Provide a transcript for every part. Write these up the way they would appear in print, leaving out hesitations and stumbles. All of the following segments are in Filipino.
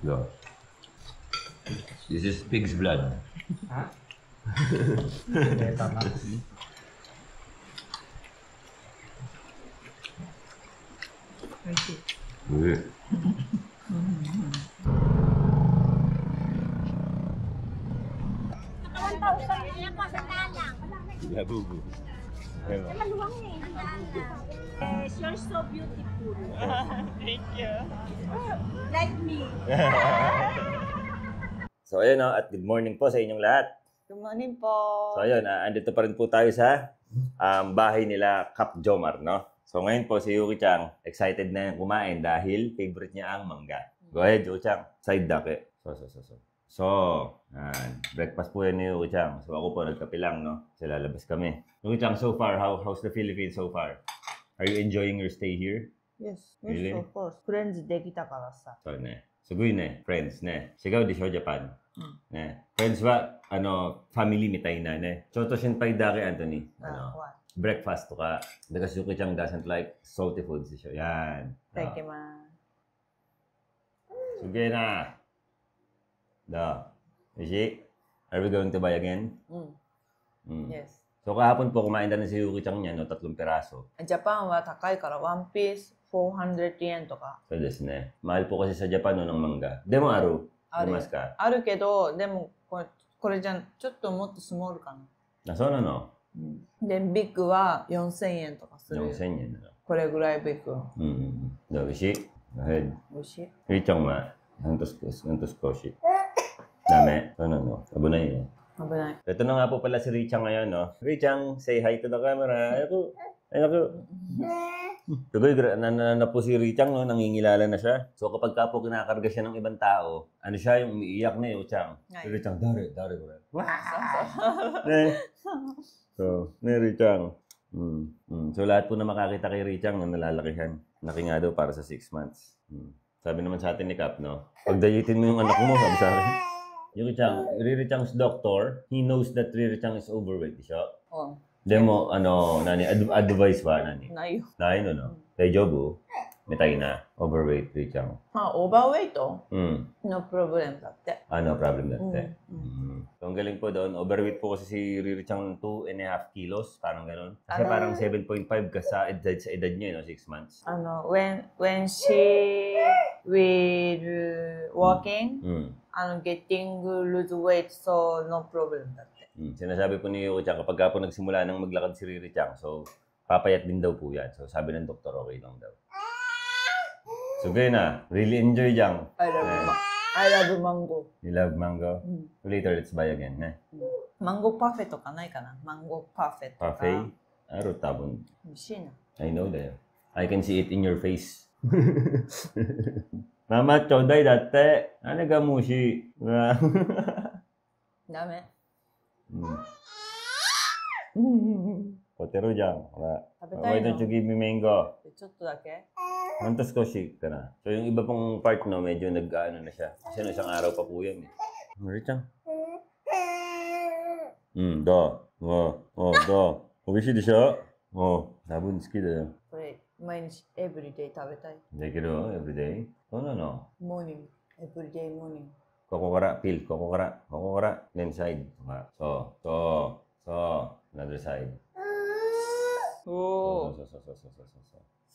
No. This is pig's blood. Ha? Tama. Mm. Labubu. Yes, you're so beautiful. Thank you. Like me. So ayun at good morning po sa inyong lahat. Good morning po. So ayun, andito pa rin po tayo sa bahay nila Kap Jomar, no? So ngayon po si Yuki-chan, excited na yung kumain dahil favorite niya ang mangga. Go ahead, Yuki-chan. Side dake. So, breakfast po yan ni Yuki-chan. So ako po nagkape lang, no? Kasi lalabas kami. Yuki-chan, so far, how's the Philippines so far? Are you enjoying your stay here? Yes, Really? of course. Friends できたからさ。 So ne. Sugoi ne, friends ne. Sigaw di siya Japan. Ne. Friends wa family mitay na ne. Choto shinpai dake Anthony. What? Breakfast to ka. Because Yuki-chan doesn't like salty foods. So yan. Thank you, ma. Sige na. Ishi, are we going to buy again? Yes. So kahapon po kumain na si Yuki-chan niya, no, 3 piraso. ジャパンは高いからワンピース400円とか So desu ne. Mahal po kasi sa Japan no, ng mangga. Demo aru. ある Mas ka. あるけど、でもこれじゃちょっともっとスモールかな。 So no. で、ビッグは4000円とかする。 4000yen na. これぐらいビッグ。 Ishi, go ahead. 美味しい。 Yuki-chan ma. Hantos ko shi. Dame. No. Abunay eh. 危ない。 Ito na nga po pala si Richang ngayon, no? Richang, say hi to the camera. Ayoko. Tugoy, na po si Richang, no? Nangingilala na siya. So kapag ka po kinakarga siya ng ibang tao, ano siya, yung umiiyak na yung Chang. Si Richang, dari ko rin. So, Richang. So lahat po na makakita kay Richang na nalalakihan. Laki nga daw para sa 6 months. Sabi naman sa atin ni Kap, no? Pagdayitin mo yung anak mo, sabi sa akin. Yuki-chan, Riri-chan's doctor, he knows that Riri-chan is overweight siya. Oh. Demo, advice ba, nani? ないよ。 Nahin, no? Daijobu? Mitay na. Overweight, Riri-chan. まあ、オーバーウェイト No problem だって。 no problem dati. So, ang galing po doon. Overweight po kasi si Riri-chan 2.5 kilos. Parang ganun. Kasi parang 7.5 ka sa edad niya, no? 6 months. when she will working, getting lose weight, so no problem だって。 Sinasabi po ni Yuki-chan, kapag ka po nagsimula ng maglakad si Riri-chan, so papayat din daw po yan. So sabi ng doktor, okay lang daw. So gaya na, really enjoy Jang. I love mango. You love mango? Later, let's buy again. Mango parfait とかないかな Mango parfait とか。 Parfait? Aro tabon. 美味しいな。 I know that. I can see it in your face. Mama, choday dati. Ano ga mushi? ダメ。 Potero Jang. Why 食べたい don't の you give me mango? ちょっとだけ Mantas ko si ka na. So yung iba pong part no, medyo nag-ano na siya. Kasi no, isang araw pa po yan eh. Richang. Da. Da. Oishi desho? Dabun suki da yo. これ、毎日、エブリデイ食べたい。 Dekiru, everyday? No. モーニング。エブリデイモーニング。 Kokokara, peel. Kokokara. Then side. So. Another side. おー。 So.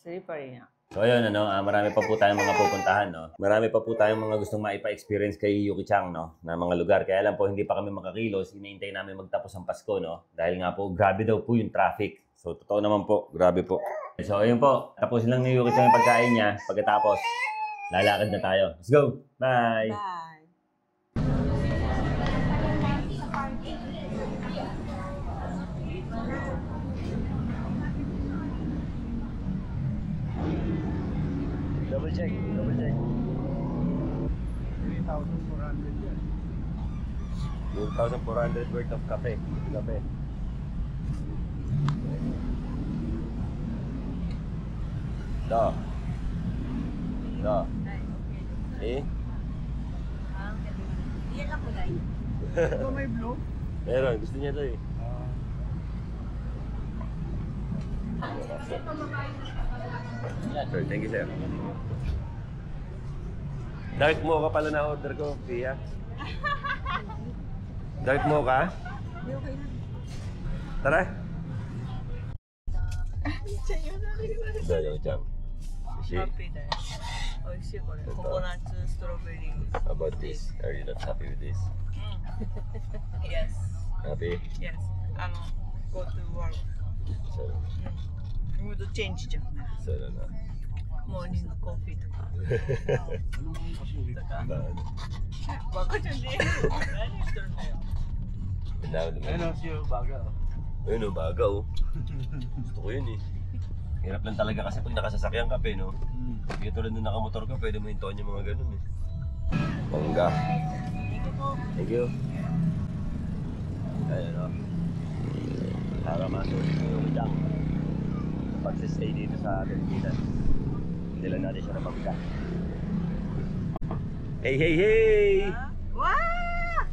スリッパリーな。 So ayun, marami pa po tayong mga pupuntahan, no? Marami pa po tayong mga gustong maipa-experience kay Yuki-chan, no? Na mga lugar. Kaya lang po, hindi pa kami makakilos. Inaintay namin magtapos ang Pasko, no? Dahil nga po, grabe daw po yung traffic. So, totoo naman po. Grabe po. So, ayun po. Tapos lang ni Yuki-chan yung pagkain niya. Pagkatapos, lalakad na tayo. Let's go! Bye! Bye! Double check. 3,400 yan. 2,400 worth of cafe. Da. Eh? Iyan ako na yun. Ito may blue? Meron. Gusto niya to eh. Sir, thank you, sir. Dark mocha pala na order ko, Pia. Dark mocha? Tara. Dayo dyan. Happy daよ。美味しいこれ。ココナッツストロベリー。 About this, are you not happy with this? Yes. Happy? Yes. Go to work. そうムードチェンジじゃんね。そうだな。モーニングコーヒーとか。まあ、バカじゃねえよ。何言ってるんだよ。now naman. Ano siya baga? Ayun o, baga o. Gusto ko yun eh. Hirap lang talaga kasi pag nakasasakyan ka, no? Hindi tulad nung nakamotor ka, pwede mo hintuan yung mga ganun eh. Mangga. Thank you. Ayan o. Para masulit mo yung dang. Pag-stay dito sa Pilipinas. Hindi lang natin siya napagka. Hey, hey, hey! Wah!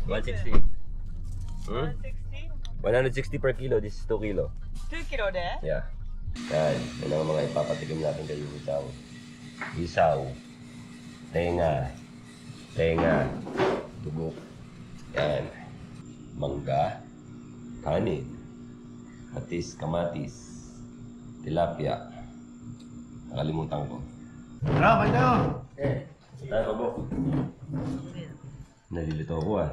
160. Hmm? 160 per kilo. This is 2 kilo. 2 kilo de? Yeah. Yan. Yan ang mga ipapatikim natin kayo. Isaw. Isaw. Tenga. Tenga. Tubok. Yan. Mangga. Kanin. Katis. Kamatis. Tilapia. Nakalimutan ko. Tara, kain tayo! Tayo po. Nalilito ako ah.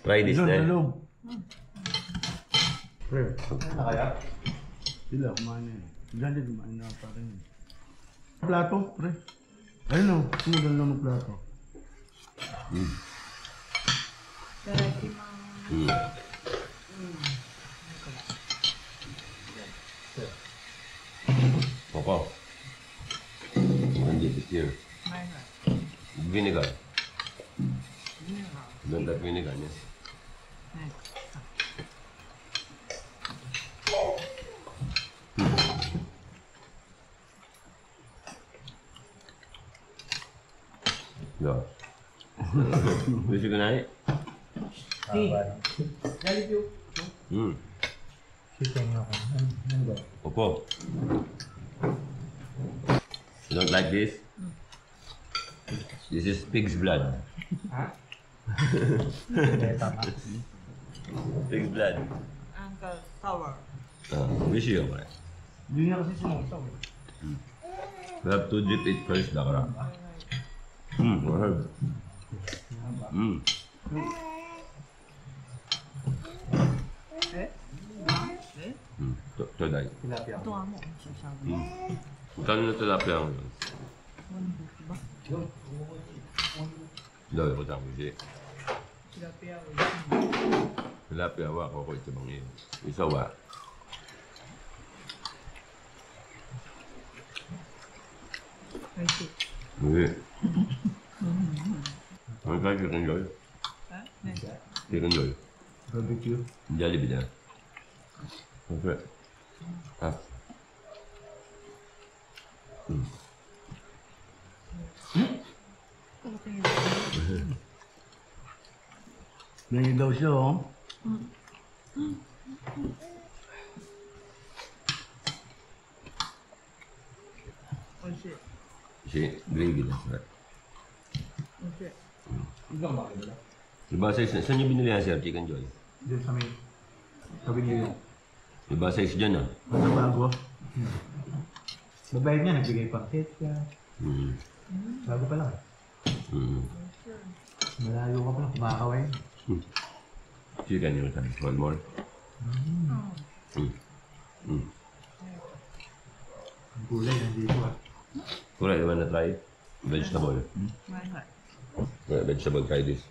Try this na. Lulog. Pre, na kaya? Sila, kumain na eh. Diyan din, kumain na pa rin. Plato, pre. Ayun o, sumudan lang ng plato. Oko. Hindi it here. Vinegar. Don't like vinegar, yes. Yeah. Gusto ko na eh. Opo. You don't like this? This is pig's blood. Pig's blood. Uncle, sour. Wish you okay. Hindi niya kasi sumusaw eh. We have to dip it first, Dakara. Herb. Today. Tilapia. Ito mo. Sasabi. Magkano na tilapia ang yun? Dami ko tamo siya. Tilapia. Tilapia wa ko ito bang yun. Isa wa. Hindi. Ang kaya chicken joy. Chicken joy. Barbecue. Jollibee na. Okay. Ah. Ganyan daw siya oh. Si gravy na. Iba size na. Saan niyo binili yan, sir? Chicken joy? Diyan sa may tabi niyo. Iba size dyan ah. Bago. Babayad niya, nagbigay pang set ka. Bago pa lang. Malayo ka pa lang, kumakaway. Chicken yun tayo. One more. Ang kulay, nandito ah. Kulay, you wanna try it? Vegetable. Yeah, vegetable, try this.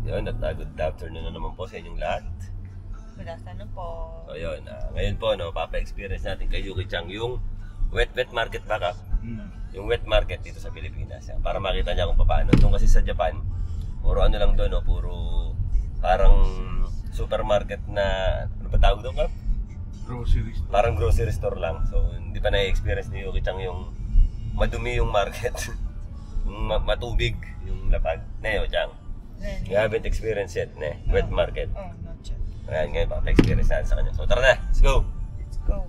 Yun, at good afternoon na naman po sa inyong lahat. Good afternoon po. So yun, ngayon po, no, papa-experience natin kay Yuki Chang yung wet market backup. Yung wet market dito sa Pilipinas. Para makita niya kung paano. Doon kasi sa Japan, puro ano lang doon, no, puro parang supermarket na, ano ba tawag doon, Kap? Groceries. Parang grocery store lang. So, hindi pa na-experience ni Yuki Chang yung madumi yung market. Matubig yung lapag. Neo Chang. You haven't experienced yet, ne? Wet market. Oh, not yet. Ayan, ngayon, pakapa-experience natin sa kanya. So, tara na. Let's go! Let's go.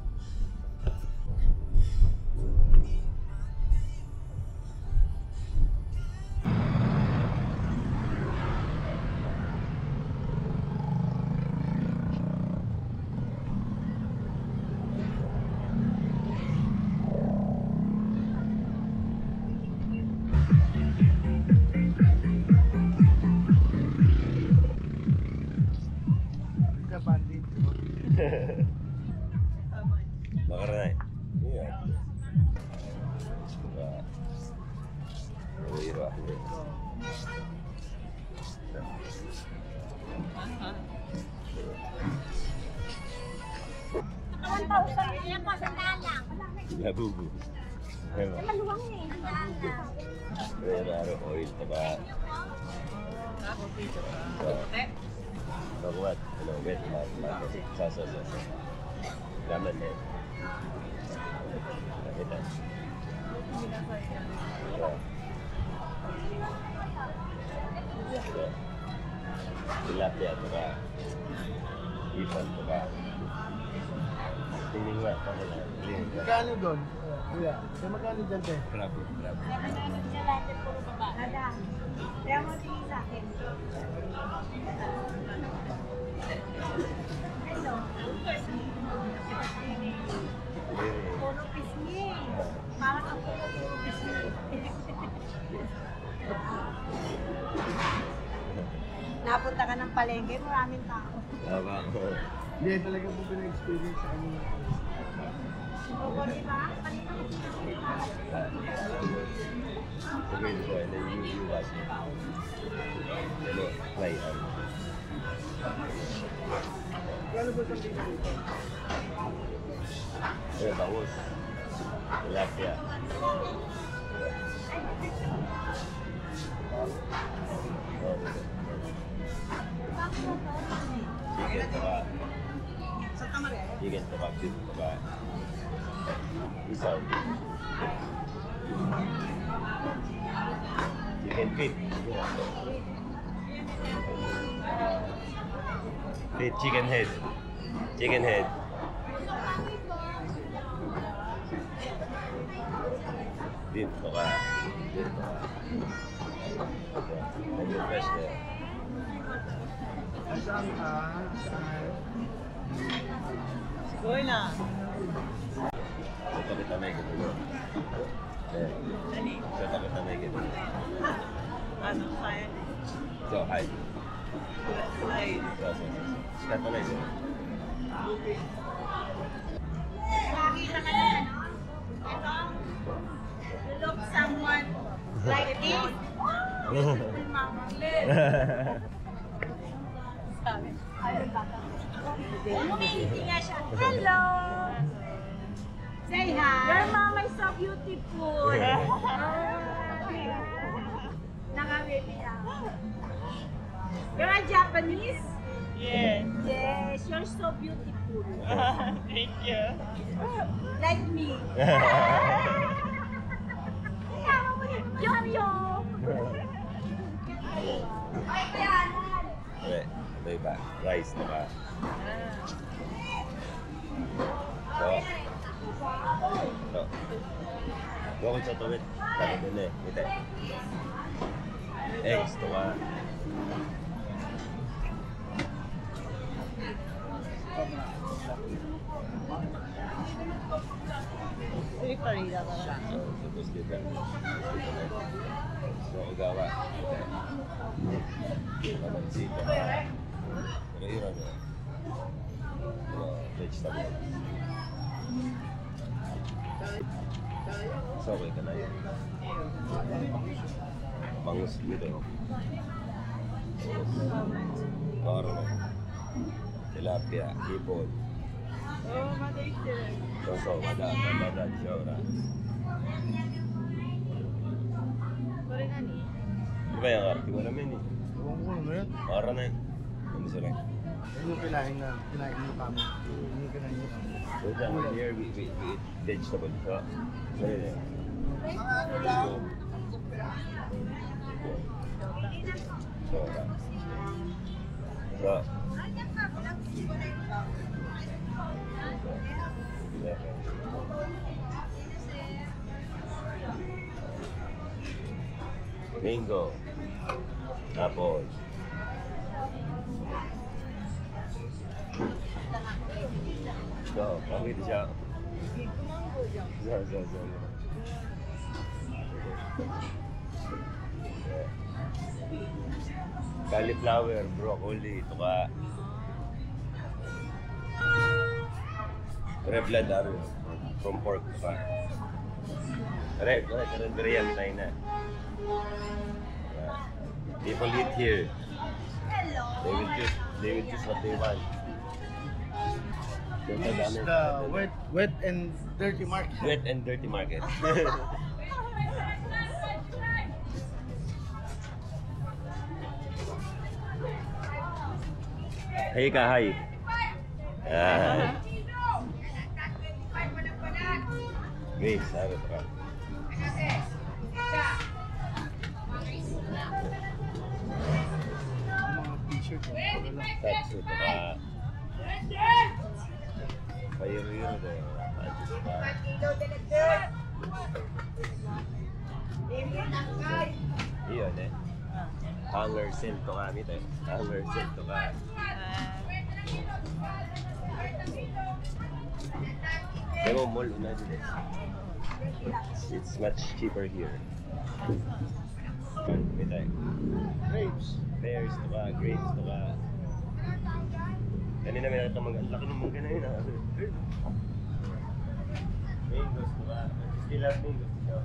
Ka bandit. Makaranay. Iya. Diba? Diba? Yan po, sandaan lang. Labubu. Diba? Maluwang eh, sandaan lang. Raro oil, diba? Baguat. Hello, wet market. Sa. Laman eh. Nakita. Tilapia, diba? Ipan, diba? Tingin nga, pala na. Magkano doon? Kuya, kaya magkano dyan, te? Bravo. Nada. Kaya mo tingin sa akin. Hello. Puro pisngi. Parang ang puro pisngi. Napunta ka ng palengke, maraming tao. Tama. Hindi, talaga po pinag-experience sa kanina. Oo, di ba? Sabihin ko, and then you watch it. Hello, play. Kano ba sa dito? Bangus. Tilapia. Chicken diba? Chicken diba? Beef diba? Isaw. Chicken feet. Feet, chicken head. Chicken head. Beef diba? Beef diba? Medyo fresh na. Saan ka? Saan? Siguro na. Ito kita may gito. Ito kita may gito. Ano, kaya? So, hi. Ay, So. Sikat na ito. Nakakita ka na ano? Ito. You look someone like this. Beautiful mama. Sabi. Ayun baka. Umingiti nga siya. Hello! Say hi. Your mama is so beautiful. Naka-baby ako. You're a Japanese? yes. Yes, you're so beautiful. Thank you. Like me. Yo-yo! Ay, kayanan! Okay. Ito iba. Rice, diba? So. Bakit sa tuwid? Bakit din eh. Ito. Eggs, diba? Pili pa rin ako. So, tapos kita. So, ugawa. Kamansito. Pero yun ano. Vegetable. So, okay ka na yun. Bangus gitu. Karne. Tilapia, hipon. Oh, madaig So, wala siya ora. Sorry, nani? Di ba yung arti? Wala men eh. Ewan ko na yan. Para na eh. Ano sila? Yan yung kinain mo kami. Yun yung kinain mo kami. So, here we eat vegetable. So, yun. So, mango. Tapos, so, pakita siya. So. Cauliflower, broccoli, ito ka. Red blood arrow from pork ito ka. Karan yan tayo na. People eat here. They will choose what they want. This is the wet and dirty market. Wet and dirty market. Hey ka, hi. Yan. Grace, ano ito ka? Mga t-shirt. That's ito ka. Payro-yro daw. Iyon eh. Hanger sale to kami tayo. Hanger sale to ka. Demo mall una din eh. It's much cheaper here. Kami tayo. Grapes. Pears to ka, grapes to ka. Kanina may nakita ang laki ng mangga na yun ah. Mangoes to ka. Still have mangoes to ka.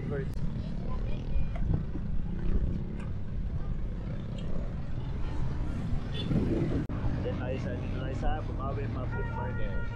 First. Then tayo sa Bukawi Public Market.